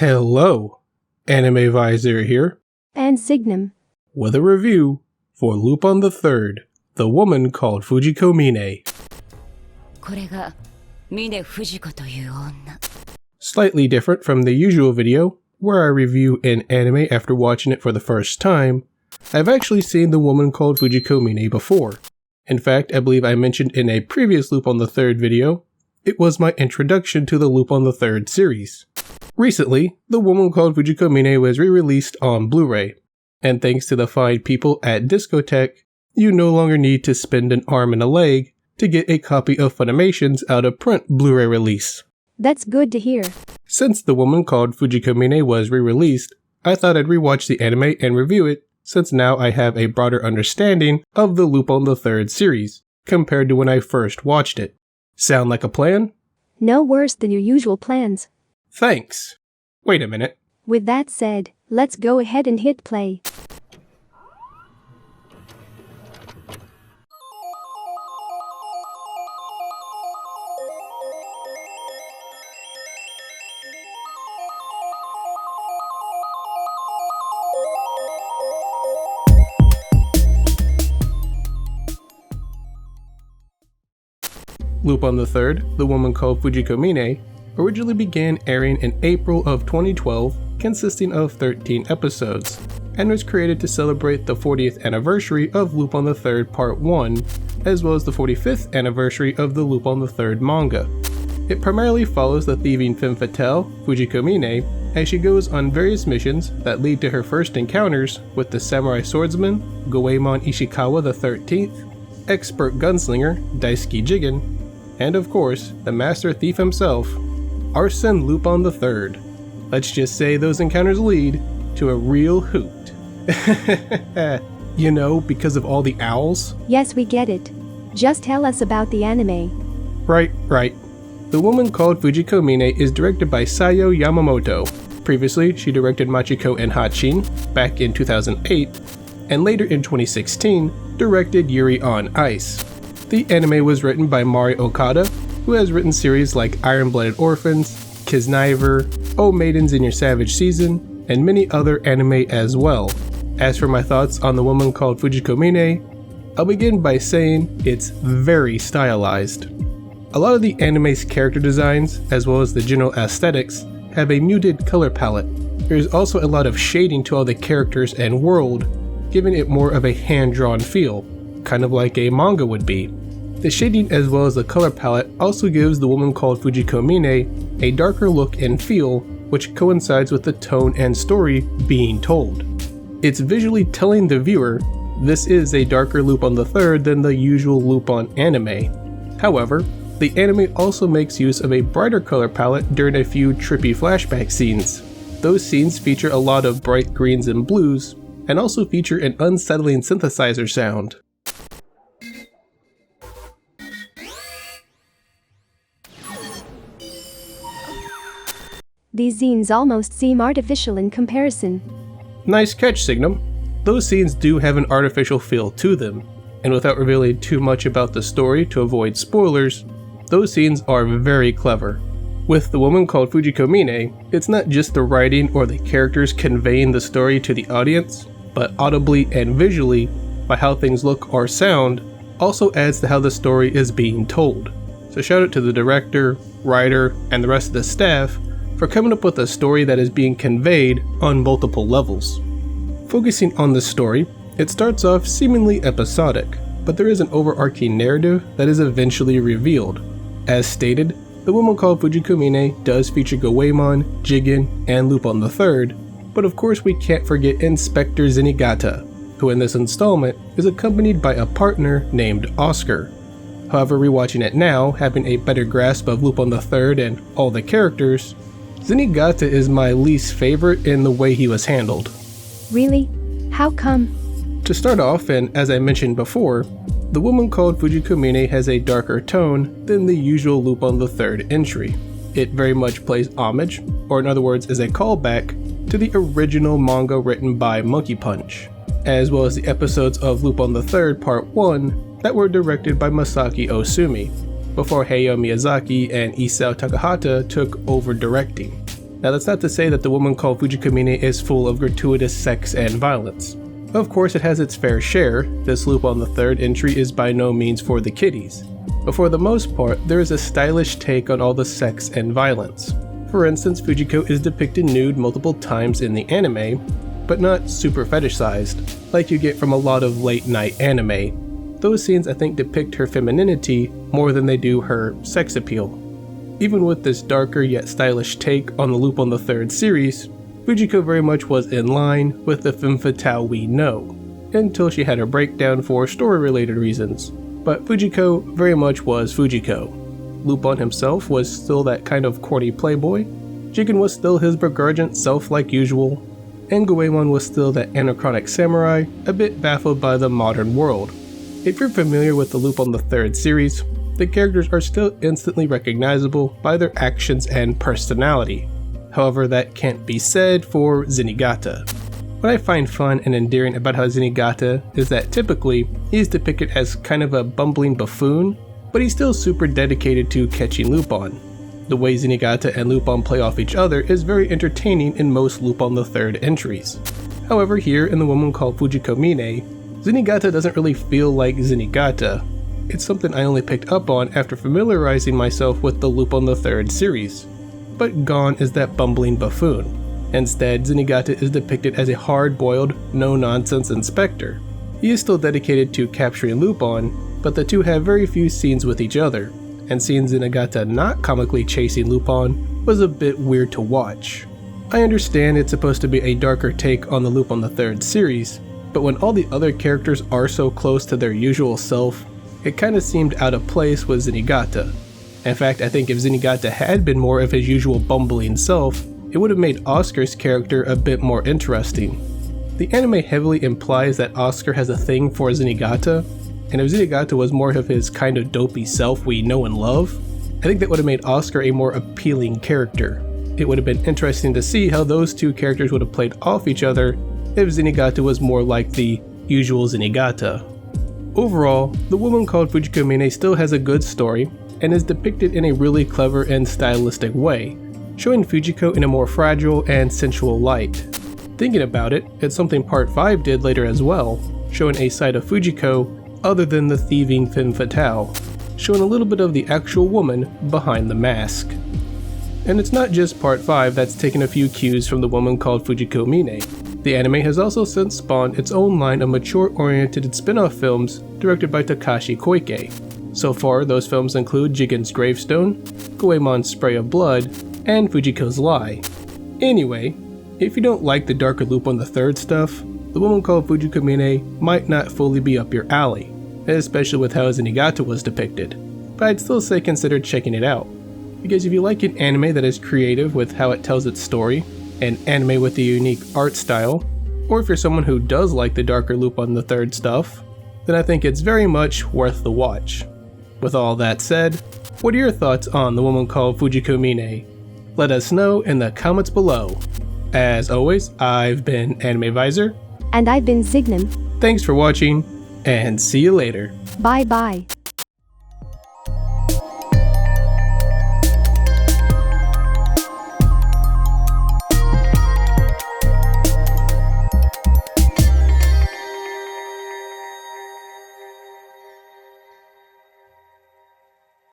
Hello, Anime VISOR here, and SiGNUM, with a review for Lupin the Third, The Woman Called Fujiko Mine. Slightly different from the usual video, where I review an anime after watching it for the first time. I've actually seen The Woman Called Fujiko Mine before. In fact, I believe I mentioned in a previous Lupin the Third video, it was my introduction to the Lupin the Third series. Recently, The Woman Called Fujiko Mine was re-released on Blu-ray, and thanks to the fine people at Discotek, you no longer need to spend an arm and a leg to get a copy of Funimation's out-of-print Blu-ray release. That's good to hear. Since The Woman Called Fujiko Mine was re-released, I thought I'd rewatch the anime and review it, since now I have a broader understanding of the Lupin the Third series, compared to when I first watched it. Sound like a plan? No worse than your usual plans. Thanks. Wait a minute. With that said, let's go ahead and hit play. Lupin the Third, The Woman Called Fujiko Mine, originally began airing in April of 2012, consisting of 13 episodes, and was created to celebrate the 40th anniversary of Lupin the Third Part 1, as well as the 45th anniversary of the Lupin the Third manga. It primarily follows the thieving femme fatale, Fujiko Mine, as she goes on various missions that lead to her first encounters with the samurai swordsman, Goemon Ishikawa the 13th, expert gunslinger, Daisuke Jigen, and of course, the master thief himself, Arsène Lupin III. Let's just say those encounters lead to a real hoot. You know, because of all the owls? Yes, we get it. Just tell us about the anime. Right. The Woman Called Fujiko Mine is directed by Sayo Yamamoto. Previously, she directed Machiko and Hatchin back in 2008, and later in 2016, directed Yuri on Ice. The anime was written by Mari Okada, who has written series like Iron-Blooded Orphans, Kisniver, Oh Maidens in Your Savage Season, and many other anime as well. As for my thoughts on The Woman Called Fujiko Mine, I'll begin by saying it's very stylized. A lot of the anime's character designs, as well as the general aesthetics, have a muted color palette. There's also a lot of shading to all the characters and world, giving it more of a hand-drawn feel, kind of like a manga would be. The shading as well as the color palette also gives The Woman Called Fujiko Mine a darker look and feel, which coincides with the tone and story being told. It's visually telling the viewer this is a darker Lupin the Third than the usual Lupin anime. However, the anime also makes use of a brighter color palette during a few trippy flashback scenes. Those scenes feature a lot of bright greens and blues, and also feature an unsettling synthesizer sound. These scenes almost seem artificial in comparison. Nice catch, SiGNUM. Those scenes do have an artificial feel to them, and without revealing too much about the story to avoid spoilers, those scenes are very clever. With The Woman Called Fujiko Mine, it's not just the writing or the characters conveying the story to the audience, but audibly and visually, by how things look or sound, also adds to how the story is being told. So shout out to the director, writer, and the rest of the staff for coming up with a story that is being conveyed on multiple levels. Focusing on the story, it starts off seemingly episodic, but there is an overarching narrative that is eventually revealed. As stated, The Woman Called Fujiko Mine does feature Goemon, Jigen, and Lupin the Third, but of course we can't forget Inspector Zenigata, who in this installment is accompanied by a partner named Oscar. However, rewatching it now, having a better grasp of Lupin the Third and all the characters, Zenigata is my least favorite in the way he was handled. Really? How come? To start off, and as I mentioned before, The Woman Called Fujiko Mine has a darker tone than the usual Lupin the Third entry. It very much plays homage, or in other words is a callback, to the original manga written by Monkey Punch, as well as the episodes of Lupin the Third Part 1 that were directed by Masaki Osumi, before Hayao Miyazaki and Isao Takahata took over directing. Now that's not to say that The Woman Called Fujiko Mine is full of gratuitous sex and violence. Of course it has its fair share. This Lupin the Third entry is by no means for the kiddies. But for the most part, there is a stylish take on all the sex and violence. For instance, Fujiko is depicted nude multiple times in the anime, but not super fetishized, like you get from a lot of late night anime. Those scenes I think depict her femininity more than they do her sex appeal. Even with this darker yet stylish take on the Lupin the Third series, Fujiko very much was in line with the femme fatale we know, until she had her breakdown for story-related reasons. But Fujiko very much was Fujiko. Lupin himself was still that kind of corny playboy, Jigen was still his begrudgant self like usual, and Goemon was still that anachrotic samurai, a bit baffled by the modern world. If you're familiar with the Lupin the Third series, the characters are still instantly recognizable by their actions and personality. However, that can't be said for Zenigata. What I find fun and endearing about how Zenigata is that typically he's depicted as kind of a bumbling buffoon, but he's still super dedicated to catching Lupin. The way Zenigata and Lupin play off each other is very entertaining in most Lupin the Third entries. However, here in The Woman Called Fujiko Mine, Zenigata doesn't really feel like Zenigata. It's something I only picked up on after familiarizing myself with the Lupin the Third series. But gone is that bumbling buffoon. Instead, Zenigata is depicted as a hard-boiled, no-nonsense inspector. He is still dedicated to capturing Lupin, but the two have very few scenes with each other, and seeing Zenigata not comically chasing Lupin was a bit weird to watch. I understand it's supposed to be a darker take on the Lupin the Third series, but when all the other characters are so close to their usual self, it kinda seemed out of place with Zenigata. In fact, I think if Zenigata had been more of his usual bumbling self, it would have made Oscar's character a bit more interesting. The anime heavily implies that Oscar has a thing for Zenigata, and if Zenigata was more of his kind of dopey self we know and love, I think that would have made Oscar a more appealing character. It would have been interesting to see how those two characters would have played off each other if Zenigata was more like the usual Zenigata. Overall, The Woman Called Fujiko Mine still has a good story, and is depicted in a really clever and stylistic way, showing Fujiko in a more fragile and sensual light. Thinking about it, it's something Part 5 did later as well, showing a side of Fujiko other than the thieving femme fatale, showing a little bit of the actual woman behind the mask. And it's not just Part 5 that's taken a few cues from The Woman Called Fujiko Mine. The anime has also since spawned its own line of mature-oriented spin-off films directed by Takashi Koike. So far, those films include Jigen's Gravestone, Goemon's Spray of Blood, and Fujiko's Lie. Anyway, if you don't like the darker Lupin the Third stuff, The Woman Called Fujiko Mine might not fully be up your alley, especially with how Zenigata was depicted, but I'd still say consider checking it out. Because if you like an anime that is creative with how it tells its story, an anime with a unique art style, or if you're someone who does like the darker Lupin the Third stuff, then I think it's very much worth the watch. With all that said, what are your thoughts on The Woman Called Fujiko Mine? Let us know in the comments below. As always, I've been Anime Visor. And I've been SiGNUM. Thanks for watching, and see you later. Bye bye.